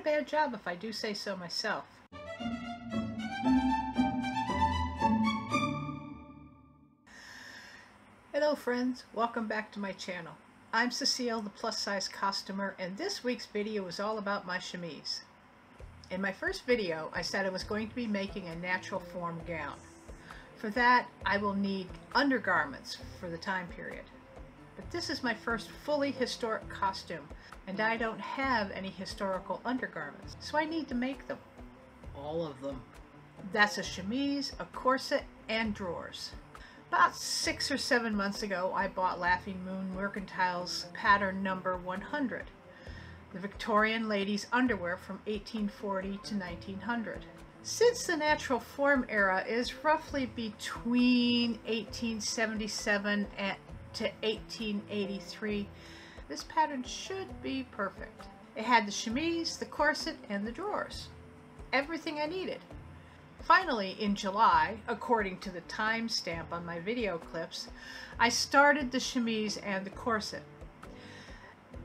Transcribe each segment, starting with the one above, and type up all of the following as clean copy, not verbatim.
bad job if I do say so myself. Hello friends, welcome back to my channel. I'm Cecile, the plus size costumer, and this week's video is all about my chemise. In my first video, I said I was going to be making a natural form gown. For that, I will need undergarments for the time period. But this is my first fully historic costume, and I don't have any historical undergarments, so I need to make them. All of them. That's a chemise, a corset, and drawers. About 6 or 7 months ago, I bought Laughing Moon Mercantile's pattern number 100, the Victorian ladies' underwear from 1840 to 1900. Since the natural form era is roughly between 1877 to 1883, this pattern should be perfect. It had the chemise, the corset, and the drawers. Everything I needed. Finally, in July, according to the timestamp on my video clips, I started the chemise and the corset.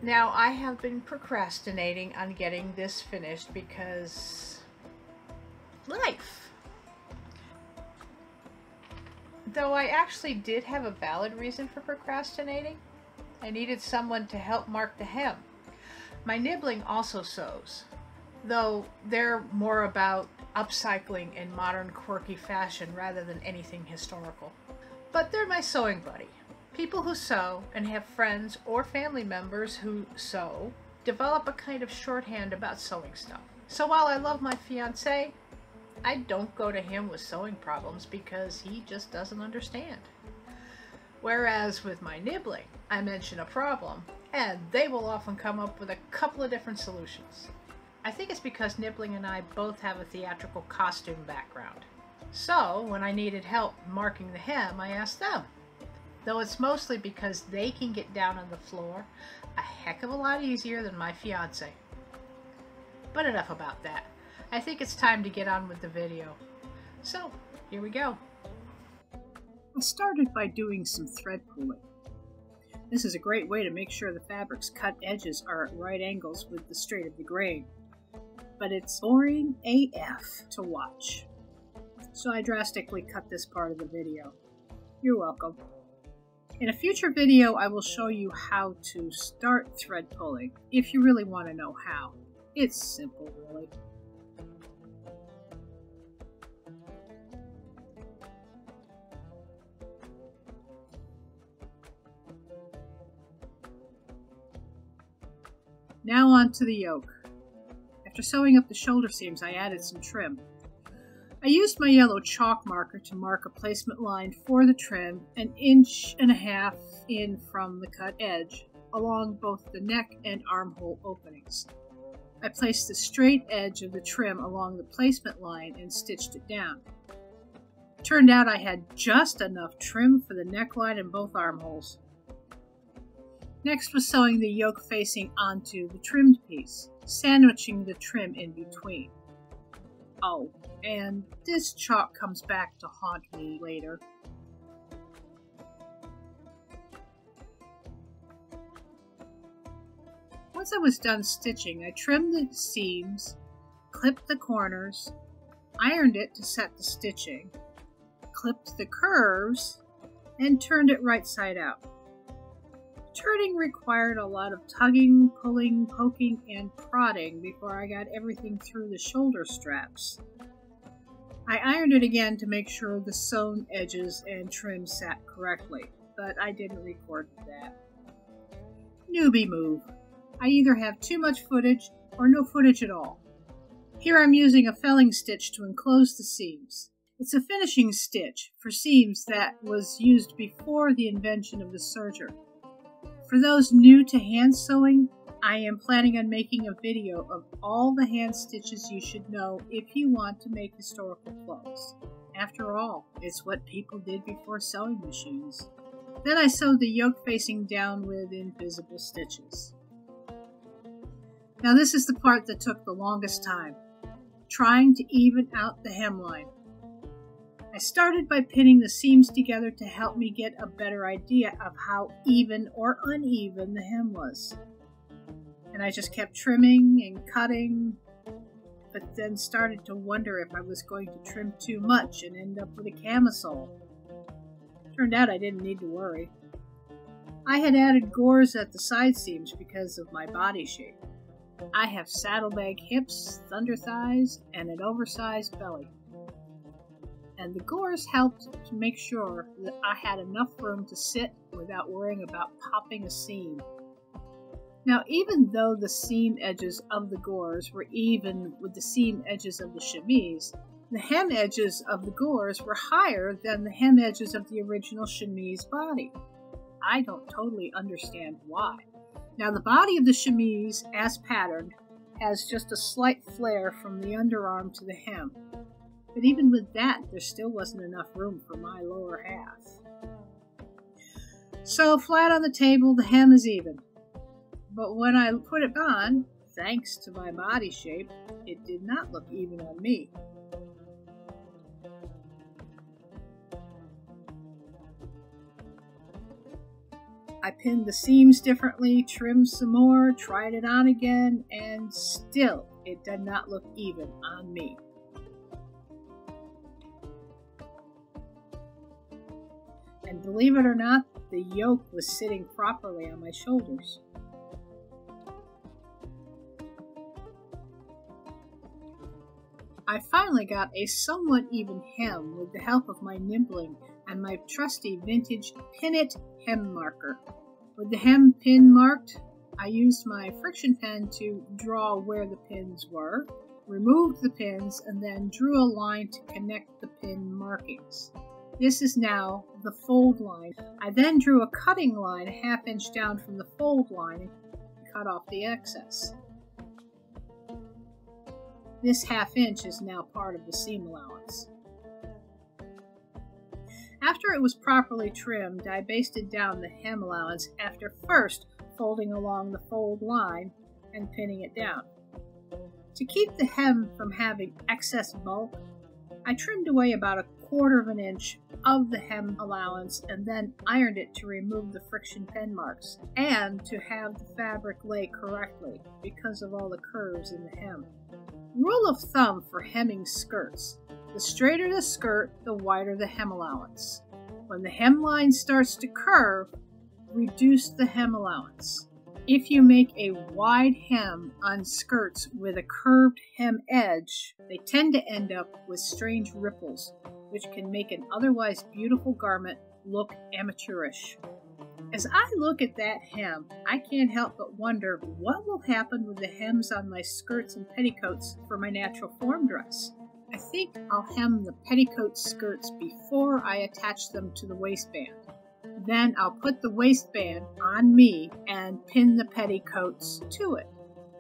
Now, I have been procrastinating on getting this finished because life. Though I actually did have a valid reason for procrastinating. I needed someone to help mark the hem. My nibbling also sews, though they're more about upcycling in modern quirky fashion rather than anything historical. But they're my sewing buddy. People who sew and have friends or family members who sew develop a kind of shorthand about sewing stuff. So while I love my fiance, I don't go to him with sewing problems because he just doesn't understand. Whereas with my nibbling, I mention a problem and they will often come up with a couple of different solutions. I think it's because Nibbling and I both have a theatrical costume background. So when I needed help marking the hem, I asked them. Though it's mostly because they can get down on the floor a heck of a lot easier than my fiance. But enough about that. I think it's time to get on with the video. So, here we go. I started by doing some thread pulling. This is a great way to make sure the fabric's cut edges are at right angles with the straight of the grain. But it's boring AF to watch. So I drastically cut this part of the video. You're welcome. In a future video, I will show you how to start thread pulling, if you really want to know how. It's simple, really. Now on to the yoke. After sewing up the shoulder seams, I added some trim. I used my yellow chalk marker to mark a placement line for the trim 1.5 inches in from the cut edge, along both the neck and armhole openings. I placed the straight edge of the trim along the placement line and stitched it down. It turned out I had just enough trim for the neckline and both armholes. Next was sewing the yoke facing onto the trimmed piece, sandwiching the trim in between. Oh, and this chalk comes back to haunt me later. Once I was done stitching, I trimmed the seams, clipped the corners, ironed it to set the stitching, clipped the curves, and turned it right side out. Turning required a lot of tugging, pulling, poking, and prodding before I got everything through the shoulder straps. I ironed it again to make sure the sewn edges and trim sat correctly, but I didn't record that. Newbie move. I either have too much footage or no footage at all. Here I'm using a felling stitch to enclose the seams. It's a finishing stitch for seams that was used before the invention of the serger. For those new to hand sewing, I am planning on making a video of all the hand stitches you should know if you want to make historical clothes. After all, it's what people did before sewing machines. Then I sewed the yoke facing down with invisible stitches. Now this is the part that took the longest time, trying to even out the hemline. I started by pinning the seams together to help me get a better idea of how even or uneven the hem was. And I just kept trimming and cutting but then started to wonder if I was going to trim too much and end up with a camisole. Turned out I didn't need to worry. I had added gores at the side seams because of my body shape. I have saddlebag hips, thunder thighs, and an oversized belly. And the gores helped to make sure that I had enough room to sit without worrying about popping a seam. Now, even though the seam edges of the gores were even with the seam edges of the chemise, the hem edges of the gores were higher than the hem edges of the original chemise body. I don't totally understand why. Now, the body of the chemise, as patterned, has just a slight flare from the underarm to the hem. But even with that, there still wasn't enough room for my lower half. So, flat on the table, the hem is even. But when I put it on, thanks to my body shape, it did not look even on me. I pinned the seams differently, trimmed some more, tried it on again, and still it did not look even on me. And believe it or not, the yoke was sitting properly on my shoulders. I finally got a somewhat even hem with the help of my nibbling and my trusty vintage Pin It hem marker. With the hem pin marked, I used my friction pen to draw where the pins were, removed the pins, and then drew a line to connect the pin markings. This is now the fold line. I then drew a cutting line a ½ inch down from the fold line and cut off the excess. This ½ inch is now part of the seam allowance. After it was properly trimmed, I basted down the hem allowance after first folding along the fold line and pinning it down. To keep the hem from having excess bulk, I trimmed away about 1/4 inch of the hem allowance and then ironed it to remove the friction pen marks and to have the fabric lay correctly because of all the curves in the hem. Rule of thumb for hemming skirts: the straighter the skirt, the wider the hem allowance. When the hemline starts to curve, reduce the hem allowance. If you make a wide hem on skirts with a curved hem edge, they tend to end up with strange ripples, which can make an otherwise beautiful garment look amateurish. As I look at that hem, I can't help but wonder what will happen with the hems on my skirts and petticoats for my natural form dress. I think I'll hem the petticoat skirts before I attach them to the waistband. Then I'll put the waistband on me and pin the petticoats to it.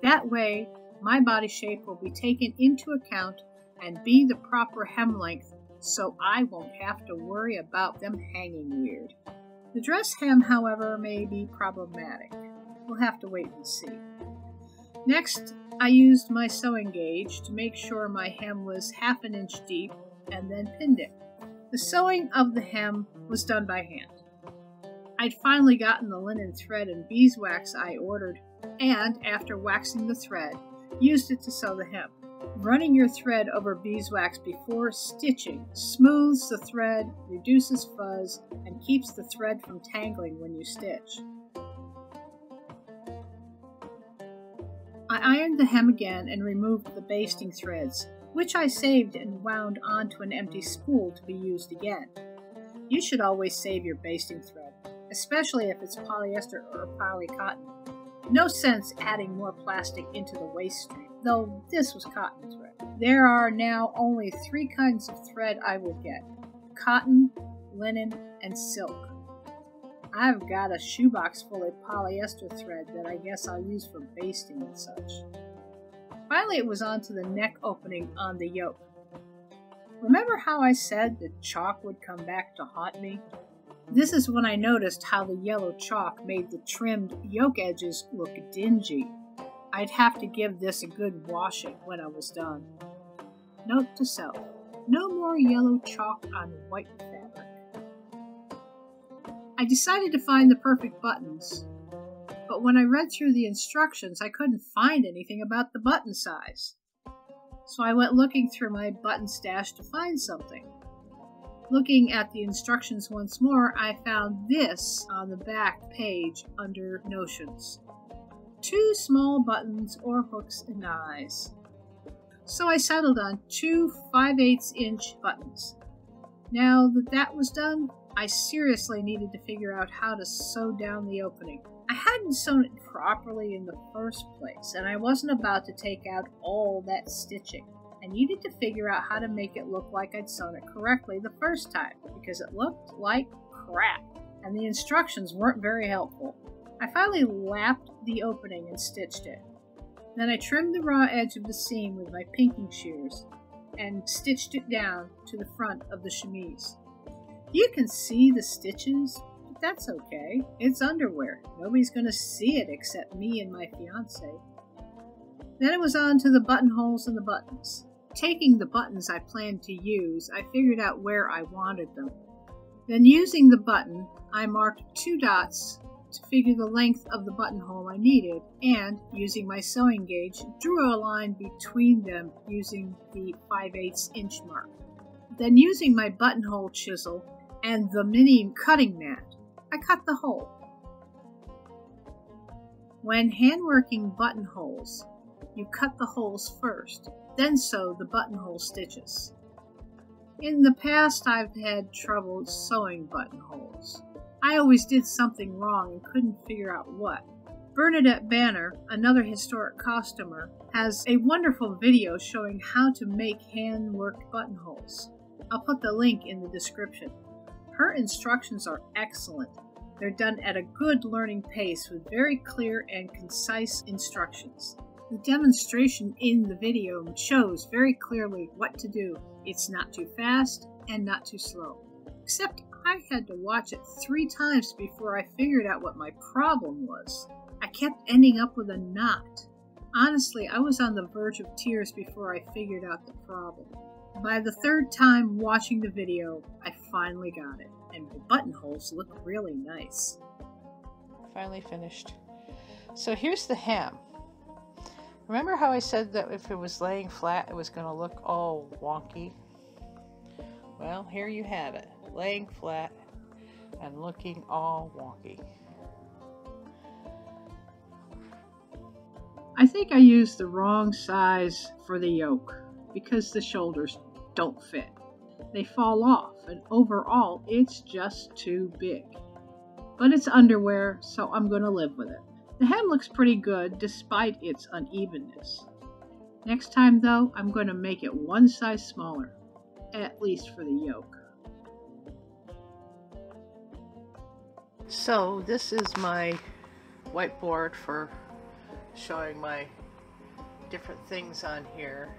That way, my body shape will be taken into account and be the proper hem length, so I won't have to worry about them hanging weird. The dress hem, however, may be problematic. We'll have to wait and see. Next, I used my sewing gauge to make sure my hem was ½ inch deep and then pinned it. The sewing of the hem was done by hand. I'd finally gotten the linen thread and beeswax I ordered, and after waxing the thread, used it to sew the hem. Running your thread over beeswax before stitching smooths the thread, reduces fuzz, and keeps the thread from tangling when you stitch. I ironed the hem again and removed the basting threads, which I saved and wound onto an empty spool to be used again. You should always save your basting thread, especially if it's polyester or polycotton. No sense adding more plastic into the waste stream, though this was cotton thread. There are now only 3 kinds of thread I will get: cotton, linen, and silk. I've got a shoebox full of polyester thread that I guess I'll use for basting and such. Finally, it was on to the neck opening on the yoke. Remember how I said the chalk would come back to haunt me? This is when I noticed how the yellow chalk made the trimmed yoke edges look dingy. I'd have to give this a good washing when I was done. Note to self: no more yellow chalk on white fabric. I decided to find the perfect buttons, but when I read through the instructions, I couldn't find anything about the button size. So I went looking through my button stash to find something. Looking at the instructions once more, I found this on the back page under Notions. 2 small buttons or hooks and eyes. So I settled on 2 5/8" buttons. Now that that was done, I seriously needed to figure out how to sew down the opening. I hadn't sewn it properly in the first place, and I wasn't about to take out all that stitching. I needed to figure out how to make it look like I'd sewn it correctly the first time, because it looked like crap, and the instructions weren't very helpful. I finally lapped the opening and stitched it. Then I trimmed the raw edge of the seam with my pinking shears and stitched it down to the front of the chemise. You can see the stitches, but that's okay. It's underwear. Nobody's going to see it except me and my fiance. Then it was on to the buttonholes and the buttons. Taking the buttons I planned to use, I figured out where I wanted them. Then using the button, I marked 2 dots to figure the length of the buttonhole I needed, and using my sewing gauge, drew a line between them using the 5/8" mark. Then using my buttonhole chisel and the mini cutting mat, I cut the hole. When hand-working buttonholes, you cut the holes first, then sew the buttonhole stitches. In the past, I've had trouble sewing buttonholes. I always did something wrong and couldn't figure out what. Bernadette Banner, another historic costumer, has a wonderful video showing how to make hand-worked buttonholes. I'll put the link in the description. Her instructions are excellent. They're done at a good learning pace with very clear and concise instructions. The demonstration in the video shows very clearly what to do. It's not too fast and not too slow. Except I had to watch it 3 times before I figured out what my problem was. I kept ending up with a knot. Honestly, I was on the verge of tears before I figured out the problem. By the 3rd time watching the video, I finally got it, and my buttonholes look really nice. Finally finished. So here's the hem. Remember how I said that if it was laying flat, it was going to look all wonky? Well, here you have it, laying flat and looking all wonky. I think I used the wrong size for the yoke because the shoulders don't fit. They fall off, and overall it's just too big. But it's underwear, so I'm going to live with it. The hem looks pretty good despite its unevenness. Next time though, I'm going to make it 1 size smaller, at least for the yoke. So this is my whiteboard for showing my different things on here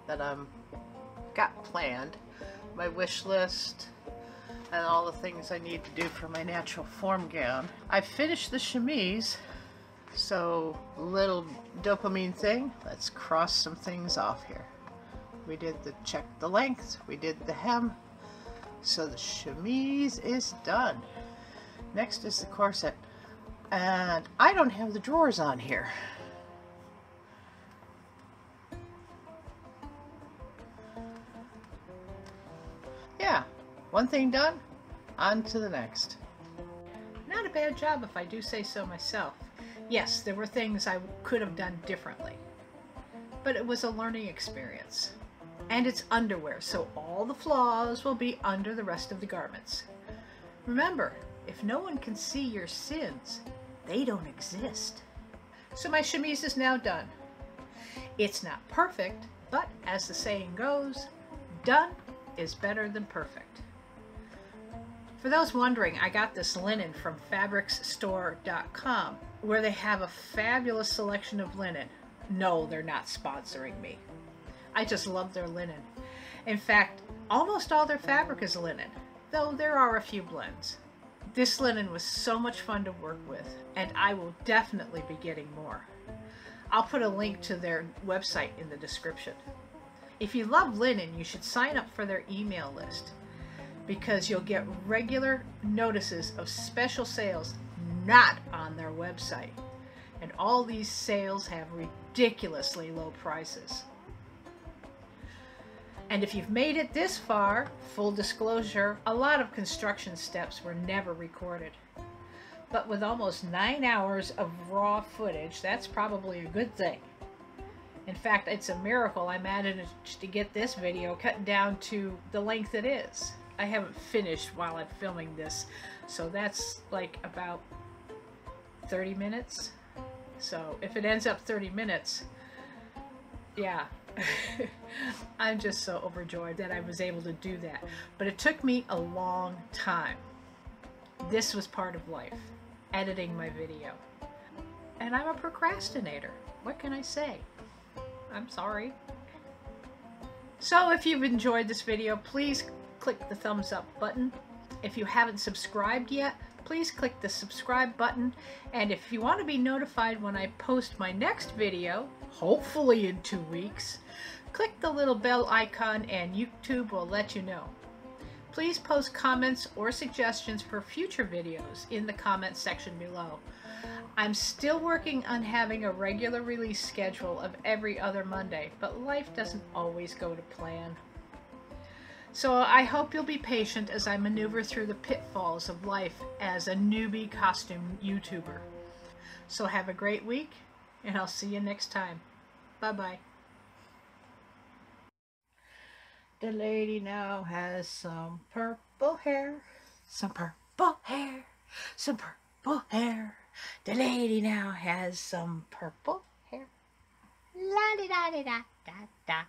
that I'm got planned. My wish list and all the things I need to do for my natural form gown. I finished the chemise, so little dopamine thing. Let's cross some things off here. We did the check the length, we did the hem, so the chemise is done. Next is the corset, and I don't have the drawers on here. Yeah, one thing done, on to the next. Not a bad job if I do say so myself. Yes, there were things I could have done differently, but it was a learning experience. And it's underwear, so all the flaws will be under the rest of the garments. Remember, if no one can see your sins, they don't exist. So my chemise is now done. It's not perfect, but as the saying goes, done is better than perfect. For those wondering, I got this linen from fabricsstore.com, where they have a fabulous selection of linen. No, they're not sponsoring me. I just love their linen. In fact, almost all their fabric is linen, though there are a few blends. This linen was so much fun to work with, and I will definitely be getting more. I'll put a link to their website in the description. If you love linen, you should sign up for their email list, because you'll get regular notices of special sales not on their website. And all these sales have ridiculously low prices. And if you've made it this far, full disclosure, a lot of construction steps were never recorded. But with almost 9 hours of raw footage, that's probably a good thing. In fact, it's a miracle I managed to get this video cut down to the length it is. I haven't finished while I'm filming this, so that's like about 30 minutes. So if it ends up 30 minutes, yeah. I'm just so overjoyed that I was able to do that. But it took me a long time. This was part of life, editing my video. And I'm a procrastinator. What can I say? I'm sorry. So if you've enjoyed this video, please click the thumbs up button. If you haven't subscribed yet, please click the subscribe button. And if you want to be notified when I post my next video, hopefully in 2 weeks, click the little bell icon and YouTube will let you know. Please post comments or suggestions for future videos in the comment section below. I'm still working on having a regular release schedule of every other Monday, but life doesn't always go to plan. So I hope you'll be patient as I maneuver through the pitfalls of life as a newbie costume YouTuber. So have a great week, and I'll see you next time. Bye-bye. The lady now has some purple hair, some purple hair, some purple hair. The lady now has some purple hair. La-di-da-di-da-da-da.